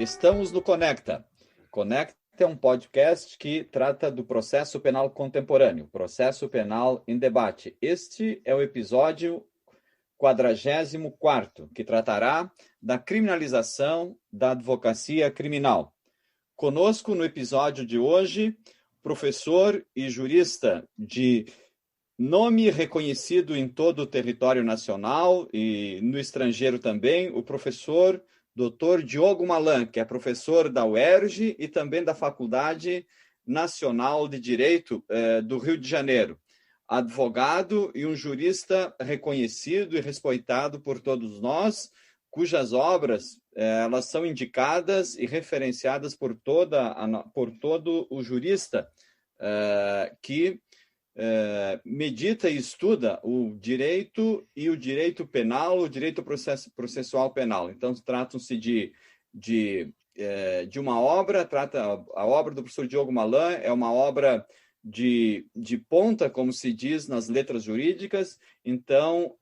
Estamos no Conecta. Conecta é um podcast que trata do processo penal contemporâneo, processo penal em debate. Este é o episódio 44º, que tratará da criminalização da advocacia criminal. Conosco no episódio de hoje, professor e jurista de nome reconhecido em todo o território nacional e no estrangeiro também, o professor Dr. Diogo Malan, que é professor da UERJ e também da Faculdade Nacional de Direito do Rio de Janeiro. Advogado e um jurista reconhecido e respeitado por todos nós, cujas obras elas são indicadas e referenciadas por todo o jurista que medita e estuda o direito e o direito penal, o direito processual penal. Então, tratam-se de uma obra, a obra do professor Diogo Malan é uma obra de ponta, como se diz nas letras jurídicas. Então,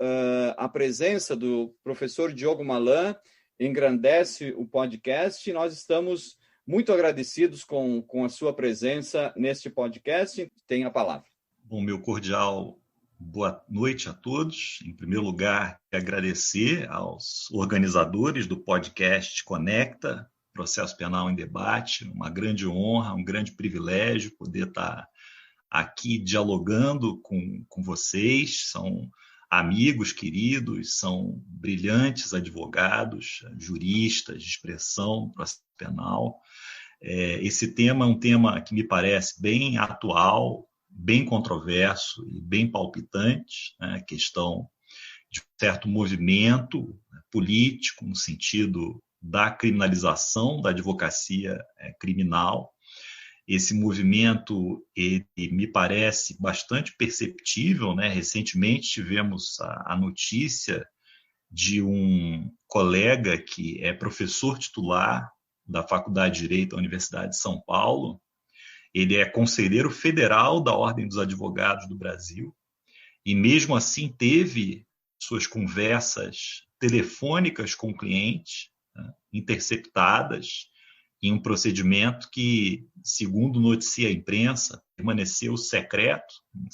a presença do professor Diogo Malan engrandece o podcast e nós estamos muito agradecidos com a sua presença neste podcast. Tem a palavra. Bom, meu cordial boa noite a todos. Em primeiro lugar, agradecer aos organizadores do podcast Conecta, Processo Penal em Debate. Uma grande honra, um grande privilégio poder estar aqui dialogando com vocês. São amigos queridos, são brilhantes advogados, juristas de expressão do processo penal. Esse tema é um tema que me parece bem atual, bem controverso e bem palpitante, né? A questão de um certo movimento político no sentido da criminalização da advocacia criminal. Esse movimento ele me parece bastante perceptível, né? Recentemente tivemos a notícia de um colega que é professor titular da Faculdade de Direito da Universidade de São Paulo. Ele é conselheiro federal da Ordem dos Advogados do Brasil e, mesmo assim, teve suas conversas telefônicas com o cliente, né, interceptadas em um procedimento que, segundo noticia a imprensa, permaneceu secreto, um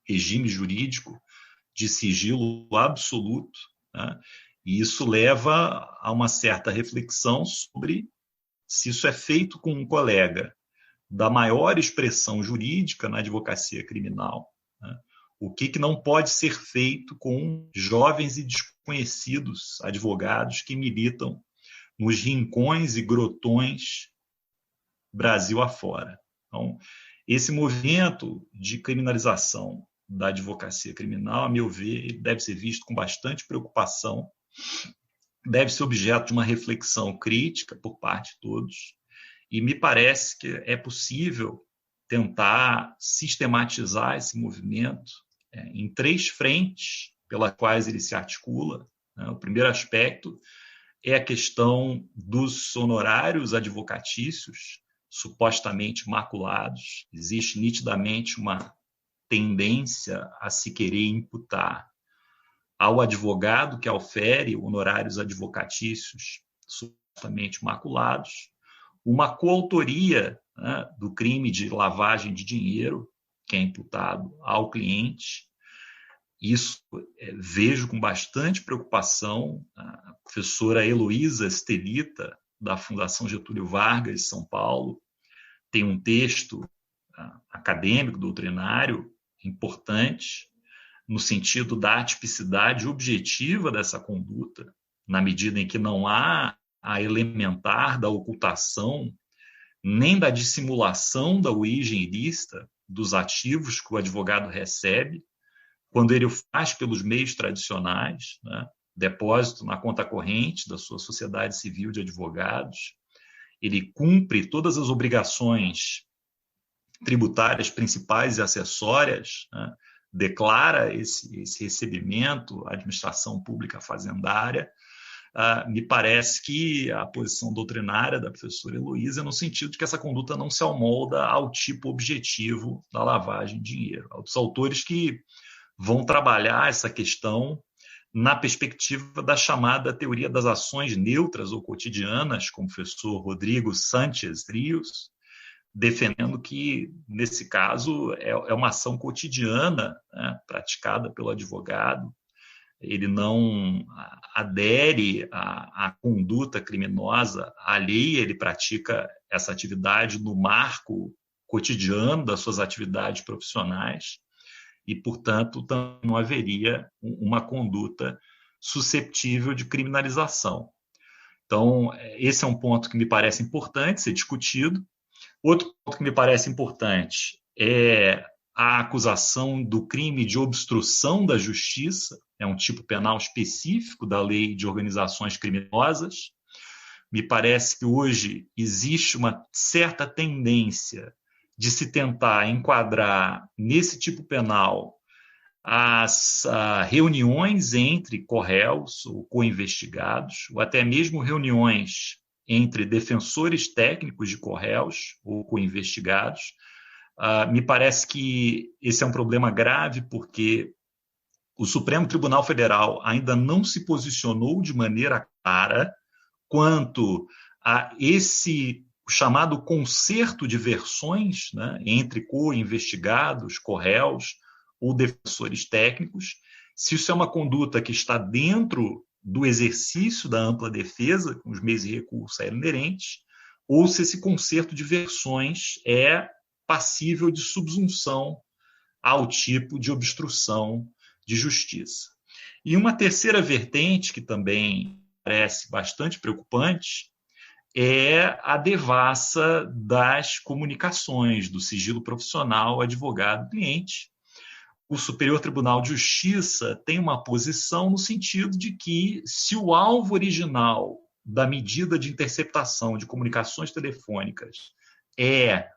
regime jurídico de sigilo absoluto, né, e isso leva a uma certa reflexão sobre se isso é feito com um colega da maior expressão jurídica na advocacia criminal, né? O que não pode ser feito com jovens e desconhecidos advogados que militam nos rincões e grotões Brasil afora. Então, esse movimento de criminalização da advocacia criminal, a meu ver, deve ser visto com bastante preocupação, deve ser objeto de uma reflexão crítica por parte de todos. E me parece que é possível tentar sistematizar esse movimento em 3 frentes pelas quais ele se articula, né? O primeiro aspecto é a questão dos honorários advocatícios supostamente maculados. Existe nitidamente uma tendência a se querer imputar ao advogado que ofere honorários advocatícios supostamente maculados uma coautoria, né, do crime de lavagem de dinheiro, que é imputado ao cliente. Isso vejo com bastante preocupação. A professora Heloísa Estelita, da Fundação Getúlio Vargas, de São Paulo, tem um texto acadêmico, doutrinário, importante, no sentido da atipicidade objetiva dessa conduta, na medida em que não há a elementar da ocultação, nem da dissimulação da origem ilícita dos ativos que o advogado recebe, quando ele o faz pelos meios tradicionais, né? Depósito na conta corrente da sua sociedade civil de advogados, ele cumpre todas as obrigações tributárias principais e acessórias, né? Declara esse recebimento à administração pública fazendária. Me parece que a posição doutrinária da professora Heloísa é no sentido de que essa conduta não se amolda ao tipo objetivo da lavagem de dinheiro. Há outros autores que vão trabalhar essa questão na perspectiva da chamada teoria das ações neutras ou cotidianas, com o professor Rodrigo Sánchez Rios, defendendo que, nesse caso, é uma ação cotidiana, né, praticada pelo advogado. Ele não adere à conduta criminosa alheia, ele pratica essa atividade no marco cotidiano das suas atividades profissionais e, portanto, não haveria uma conduta susceptível de criminalização. Então, esse é um ponto que me parece importante ser discutido. Outro ponto que me parece importante é a acusação do crime de obstrução da justiça, é um tipo penal específico da lei de organizações criminosas. Me parece que hoje existe uma certa tendência de se tentar enquadrar nesse tipo penal as reuniões entre corréus ou co-investigados, ou até mesmo reuniões entre defensores técnicos de corréus ou co-investigados. Me parece que esse é um problema grave porque o Supremo Tribunal Federal ainda não se posicionou de maneira clara quanto a esse chamado concerto de versões, né, entre co-investigados, corréus ou defensores técnicos, se isso é uma conduta que está dentro do exercício da ampla defesa, com os meios e recursos inerentes, ou se esse concerto de versões é passível de subsunção ao tipo de obstrução de justiça. E uma terceira vertente, que também parece bastante preocupante, é a devassa das comunicações, do sigilo profissional advogado-cliente. O Superior Tribunal de Justiça tem uma posição no sentido de que, se o alvo original da medida de interceptação de comunicações telefônicas é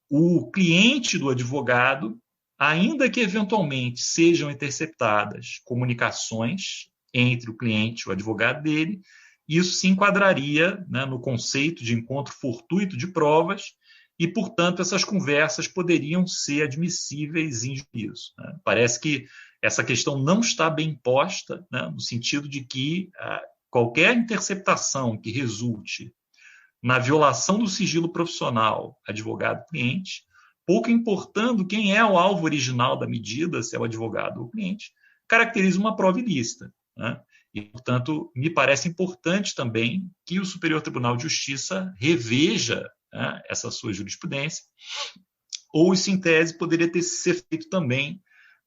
o cliente do advogado, ainda que eventualmente sejam interceptadas comunicações entre o cliente e o advogado dele, isso se enquadraria, né, no conceito de encontro fortuito de provas e, portanto, essas conversas poderiam ser admissíveis em juízo. Né? Parece que essa questão não está bem posta, né, no sentido de que qualquer interceptação que resulte na violação do sigilo profissional advogado-cliente, pouco importando quem é o alvo original da medida, se é o advogado ou o cliente, caracteriza uma prova ilícita. Né? E, portanto, me parece importante também que o Superior Tribunal de Justiça reveja, né, essa sua jurisprudência, ou isso, em tese, poderia ter ser feito também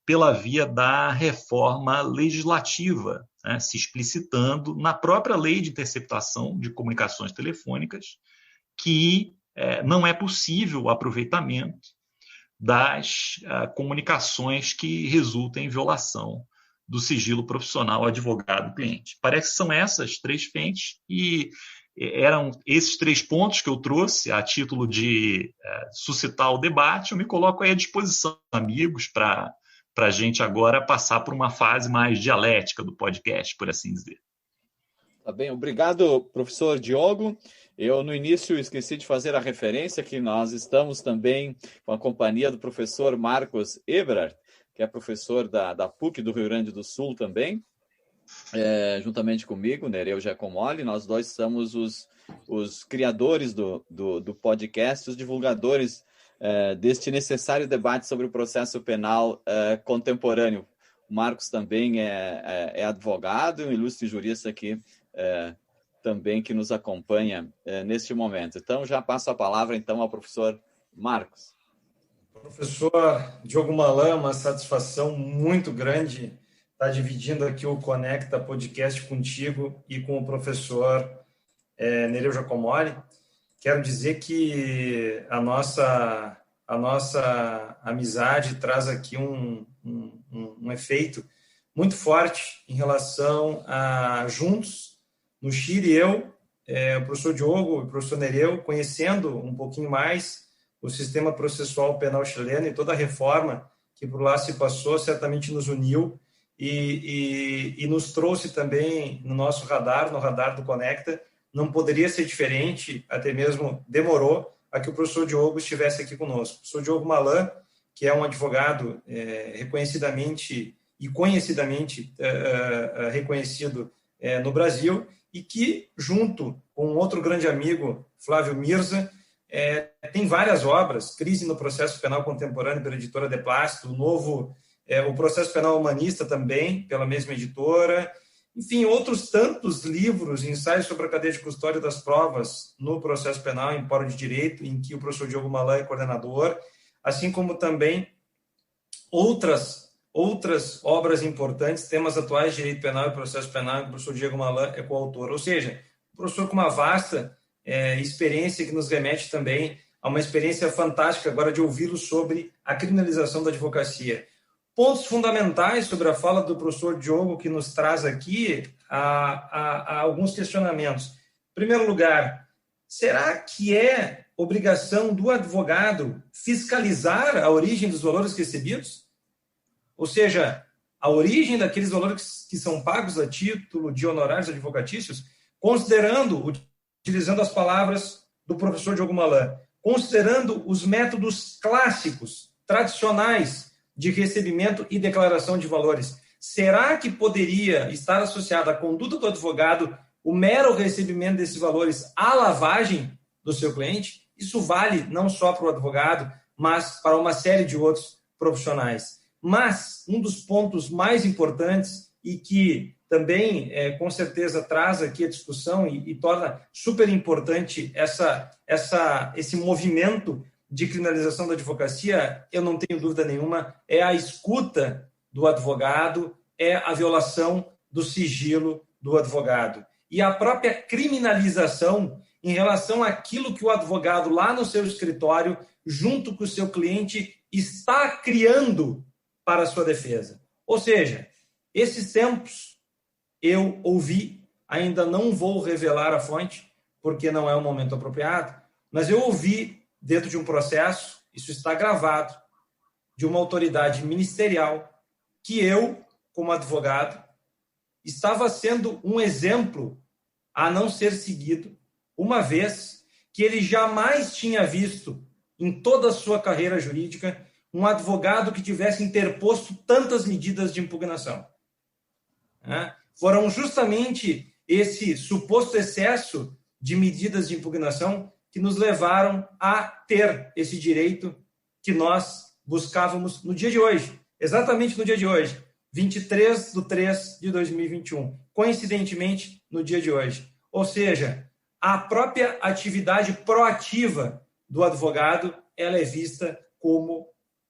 pela via da reforma legislativa, né, se explicitando na própria lei de interceptação de comunicações telefônicas que não é possível o aproveitamento das comunicações que resultem em violação do sigilo profissional advogado-cliente. Parece que são essas três frentes e eram esses três pontos que eu trouxe a título de suscitar o debate. Eu me coloco aí à disposição, amigos, para a gente agora passar por uma fase mais dialética do podcast, por assim dizer. Tá bem, obrigado, professor Diogo. Eu, no início, esqueci de fazer a referência que nós estamos também com a companhia do professor Marcos Eberhard, que é professor da PUC do Rio Grande do Sul também, juntamente comigo, Nereu Giacomoli. Nós dois somos os criadores do podcast, os divulgadores deste necessário debate sobre o processo penal contemporâneo. O Marcos também é advogado, um ilustre jurista aqui também que nos acompanha neste momento. Então, já passo a palavra então ao professor Marcos. Professor Diogo Malan, uma satisfação muito grande estar dividindo aqui o Conecta Podcast contigo e com o professor Nereu Giacomoli. Quero dizer que a nossa amizade traz aqui um efeito muito forte em relação a juntos, no Chile, o professor Diogo e o professor Nereu, conhecendo um pouquinho mais o sistema processual penal chileno e toda a reforma que por lá se passou, certamente nos uniu e nos trouxe também no nosso radar, no radar do Conecta. Não poderia ser diferente, até mesmo demorou a que o professor Diogo estivesse aqui conosco. O professor Diogo Malan, que é um advogado reconhecidamente e conhecidamente reconhecido no Brasil, e que, junto com outro grande amigo, Flávio Mirza, tem várias obras, Crise no Processo Penal Contemporâneo, pela editora De Plácido, o Processo Penal Humanista também, pela mesma editora, enfim, outros tantos livros, ensaios sobre a cadeia de custódia das provas no processo penal, em Fórum de Direito, em que o professor Diogo Malan é coordenador, assim como também outras obras importantes, temas atuais de direito penal e processo penal, que o professor Diogo Malan é coautor. Ou seja, o professor com uma vasta experiência que nos remete também a uma experiência fantástica agora de ouvi-lo sobre a criminalização da advocacia. Pontos fundamentais sobre a fala do professor Diogo que nos traz aqui a alguns questionamentos. Em primeiro lugar, será que é obrigação do advogado fiscalizar a origem dos valores recebidos? Ou seja, a origem daqueles valores que são pagos a título de honorários advocatícios, utilizando as palavras do professor Diogo Malan, considerando os métodos clássicos, tradicionais, de recebimento e declaração de valores. Será que poderia estar associado à conduta do advogado o mero recebimento desses valores à lavagem do seu cliente? Isso vale não só para o advogado, mas para uma série de outros profissionais. Mas um dos pontos mais importantes e que também, com certeza, traz aqui a discussão e torna super importante esse movimento de criminalização da advocacia, eu não tenho dúvida nenhuma, é a escuta do advogado, é a violação do sigilo do advogado. E a própria criminalização em relação àquilo que o advogado lá no seu escritório, junto com o seu cliente, está criando para a sua defesa. Ou seja, esses tempos eu ouvi, ainda não vou revelar a fonte, porque não é o momento apropriado, mas eu ouvi dentro de um processo, isso está gravado, de uma autoridade ministerial, que eu, como advogado, estava sendo um exemplo a não ser seguido, uma vez que ele jamais tinha visto, em toda a sua carreira jurídica, um advogado que tivesse interposto tantas medidas de impugnação. Foram justamente esse suposto excesso de medidas de impugnação que nos levaram a ter esse direito que nós buscávamos no dia de hoje, exatamente no dia de hoje, 23/3/2021, coincidentemente no dia de hoje. Ou seja, a própria atividade proativa do advogado, ela é vista como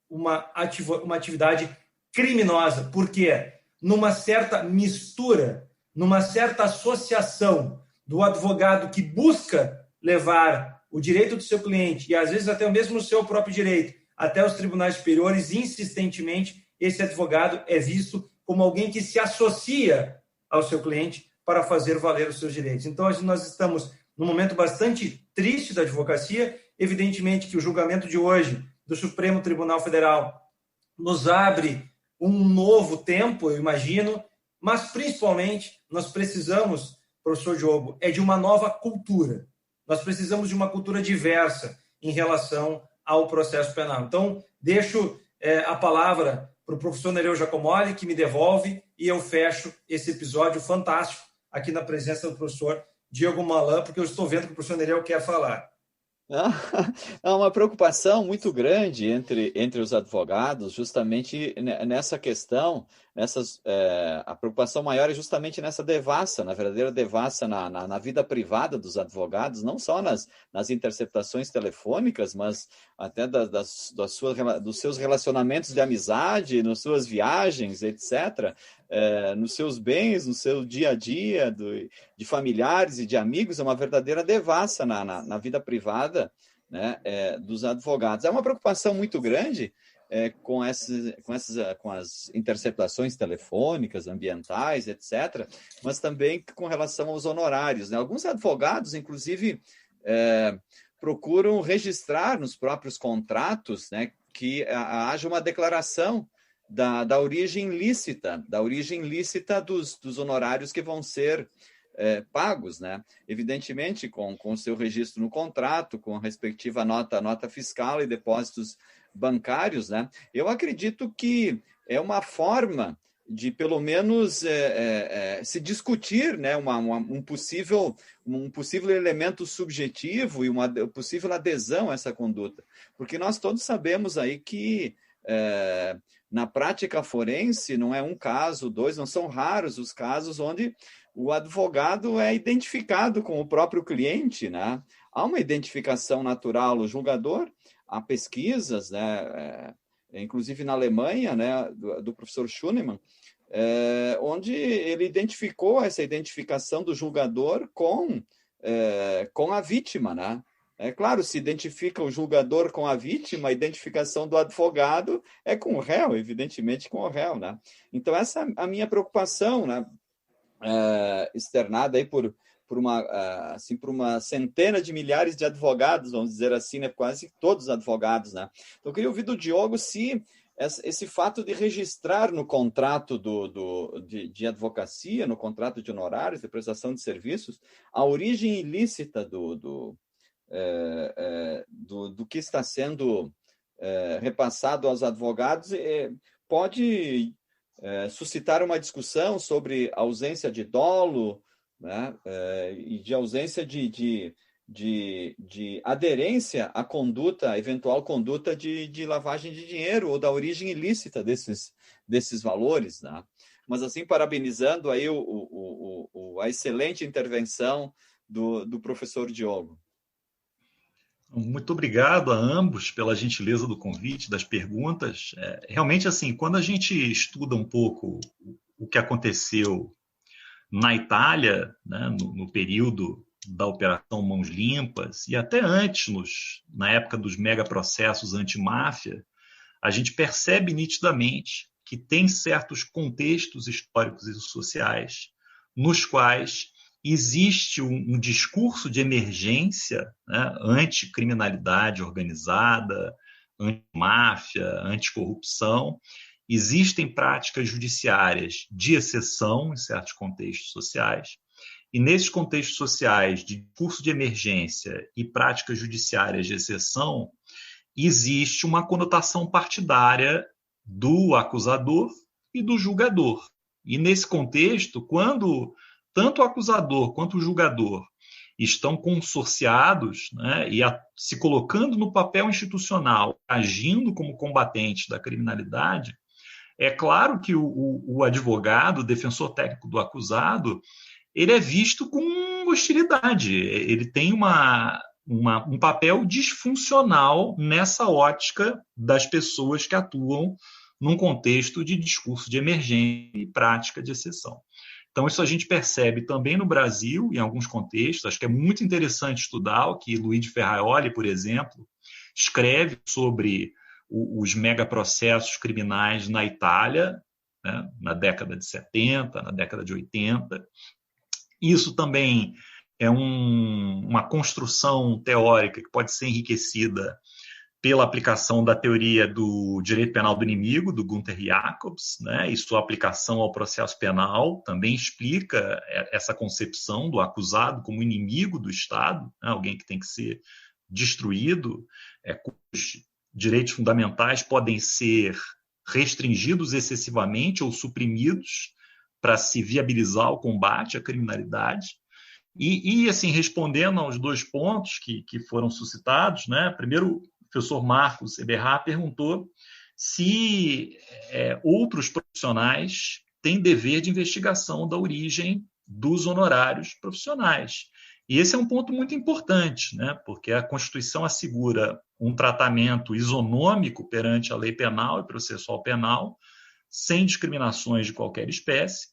uma atividade criminosa, porque numa certa mistura, numa certa associação do advogado que busca levar o direito do seu cliente, e às vezes até mesmo o seu próprio direito, até os tribunais superiores, insistentemente, esse advogado é visto como alguém que se associa ao seu cliente para fazer valer os seus direitos. Então, nós estamos num momento bastante triste da advocacia. Evidentemente que o julgamento de hoje do Supremo Tribunal Federal nos abre um novo tempo, eu imagino, mas principalmente nós precisamos, professor Diogo, de uma nova cultura. Nós precisamos de uma cultura diversa em relação ao processo penal. Então, deixo a palavra para o professor Nereu Giacomoli, que me devolve, e eu fecho esse episódio fantástico aqui na presença do professor Diogo Malan, porque eu estou vendo que o professor Nereu quer falar. Há uma preocupação muito grande entre os advogados, justamente nessa questão, a preocupação maior é justamente nessa devassa, na verdadeira devassa na vida privada dos advogados, não só nas interceptações telefônicas, mas até dos seus relacionamentos de amizade, nas suas viagens, etc., nos seus bens, no seu dia a dia, de familiares e de amigos, é uma verdadeira devassa na vida privada, né, dos advogados. É uma preocupação muito grande com as interceptações telefônicas, ambientais, etc., mas também com relação aos honorários, né? Alguns advogados, inclusive, procuram registrar nos próprios contratos, né, que haja uma declaração da origem lícita, dos honorários que vão ser pagos, né? Evidentemente, com o seu registro no contrato, com a respectiva nota fiscal e depósitos bancários, né? Eu acredito que é uma forma pelo menos se discutir, né, um possível elemento subjetivo e uma possível adesão a essa conduta. Porque nós todos sabemos aí que na prática forense não é um caso, dois, não são raros os casos onde o advogado é identificado com o próprio cliente, né? Há uma identificação natural, o julgador, há pesquisas, né, inclusive na Alemanha, né, do professor Schunemann, onde ele identificou essa identificação do julgador com a vítima, né? É claro, se identifica o julgador com a vítima, a identificação do advogado é com o réu, evidentemente com o réu, né? Então, essa é a minha preocupação, né? Externada aí por uma centena de milhares de advogados, vamos dizer assim, né? Quase todos os advogados, né? Então, eu queria ouvir do Diogo se esse fato de registrar no contrato de advocacia, no contrato de honorários, de prestação de serviços, a origem ilícita do que está sendo repassado aos advogados pode suscitar uma discussão sobre ausência de dolo, né, e de ausência de aderência à conduta, à eventual conduta de lavagem de dinheiro ou da origem ilícita desses valores, né? Mas, assim, parabenizando aí a excelente intervenção do professor Diogo. Muito obrigado a ambos pela gentileza do convite, das perguntas. Realmente, assim, quando a gente estuda um pouco o que aconteceu na Itália, né, no período da Operação Mãos Limpas, e até antes, na época dos megaprocessos anti-máfia, a gente percebe nitidamente que tem certos contextos históricos e sociais nos quais existe um discurso de emergência, né, anticriminalidade organizada, anti-máfia, anticorrupção. Existem práticas judiciárias de exceção em certos contextos sociais. E nesses contextos sociais de discurso de emergência e práticas judiciárias de exceção, existe uma conotação partidária do acusador e do julgador. E nesse contexto, quando tanto o acusador quanto o julgador estão consorciados, né, e se colocando no papel institucional, agindo como combatentes da criminalidade, é claro que o advogado, o defensor técnico do acusado, ele é visto com hostilidade. Ele tem um papel disfuncional nessa ótica das pessoas que atuam num contexto de discurso de emergência e prática de exceção. Então, isso a gente percebe também no Brasil, em alguns contextos. Acho que é muito interessante estudar o que Luigi Ferraioli, por exemplo, escreve sobre os megaprocessos criminais na Itália, né, na década de 70, na década de 80. Isso também é uma construção teórica que pode ser enriquecida pela aplicação da teoria do direito penal do inimigo, do Gunther Jacobs, né, e sua aplicação ao processo penal também explica essa concepção do acusado como inimigo do Estado, né, alguém que tem que ser destruído, cujos direitos fundamentais podem ser restringidos excessivamente ou suprimidos para se viabilizar o combate à criminalidade. E assim, respondendo aos dois pontos que foram suscitados, né, primeiro, o professor Marcos Eberhard perguntou se outros profissionais têm dever de investigação da origem dos honorários profissionais. E esse é um ponto muito importante, né, porque a Constituição assegura um tratamento isonômico perante a lei penal e processual penal, sem discriminações de qualquer espécie.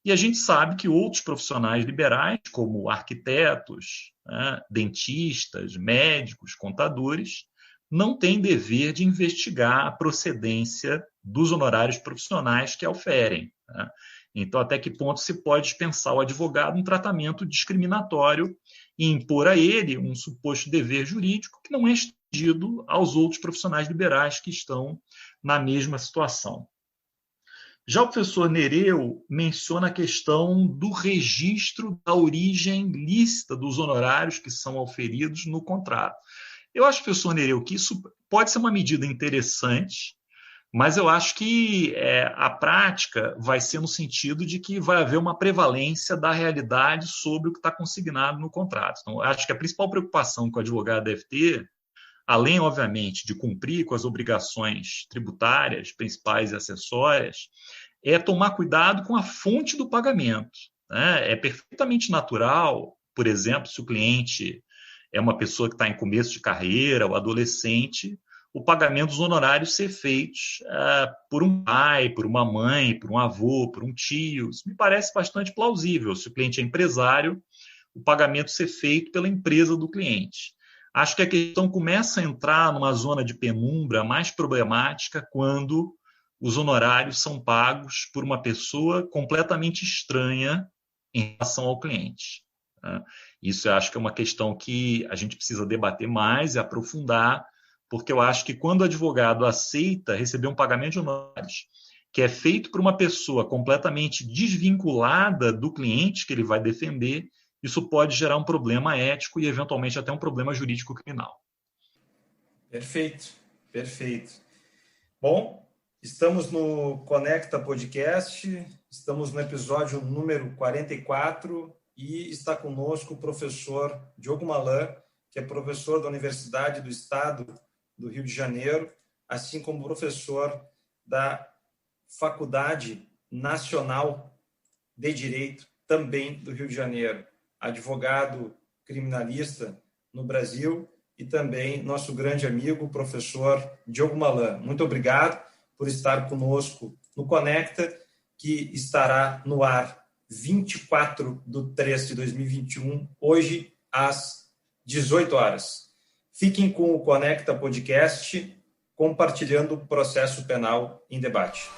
E a gente sabe que outros profissionais liberais, como arquitetos, né, dentistas, médicos, contadores, não têm dever de investigar a procedência dos honorários profissionais que oferem, né? Então, até que ponto se pode dispensar ao advogado um tratamento discriminatório e impor a ele um suposto dever jurídico que não é estendido aos outros profissionais liberais que estão na mesma situação. Já o professor Nereu menciona a questão do registro da origem lícita dos honorários que são auferidos no contrato. Eu acho, professor Nereu, que isso pode ser uma medida interessante, Mas eu acho que a prática vai ser no sentido de que vai haver uma prevalência da realidade sobre o que está consignado no contrato. Então, eu acho que a principal preocupação que o advogado deve ter, além, obviamente, de cumprir com as obrigações tributárias, principais e acessórias, é tomar cuidado com a fonte do pagamento, né? É perfeitamente natural, por exemplo, se o cliente é uma pessoa que está em começo de carreira ou adolescente, o pagamento dos honorários ser feitos por um pai, por uma mãe, por um avô, por um tio. Isso me parece bastante plausível. Se o cliente é empresário, o pagamento ser feito pela empresa do cliente. Acho que a questão começa a entrar numa zona de penumbra mais problemática quando os honorários são pagos por uma pessoa completamente estranha em relação ao cliente. Isso eu acho que é uma questão que a gente precisa debater mais e aprofundar, porque eu acho que quando o advogado aceita receber um pagamento de honorários que é feito por uma pessoa completamente desvinculada do cliente que ele vai defender, isso pode gerar um problema ético e, eventualmente, até um problema jurídico criminal. Perfeito, perfeito. Bom, estamos no Conecta Podcast, estamos no episódio número 44 e está conosco o professor Diogo Malan, que é professor da Universidade do Estado do Rio de Janeiro, assim como professor da Faculdade Nacional de Direito, também do Rio de Janeiro, advogado criminalista no Brasil e também nosso grande amigo, o professor Diogo Malan. Muito obrigado por estar conosco no Conecta, que estará no ar 24/3/2021, hoje às 18 horas. Fiquem com o Conecta Podcast, compartilhando o processo penal em debate.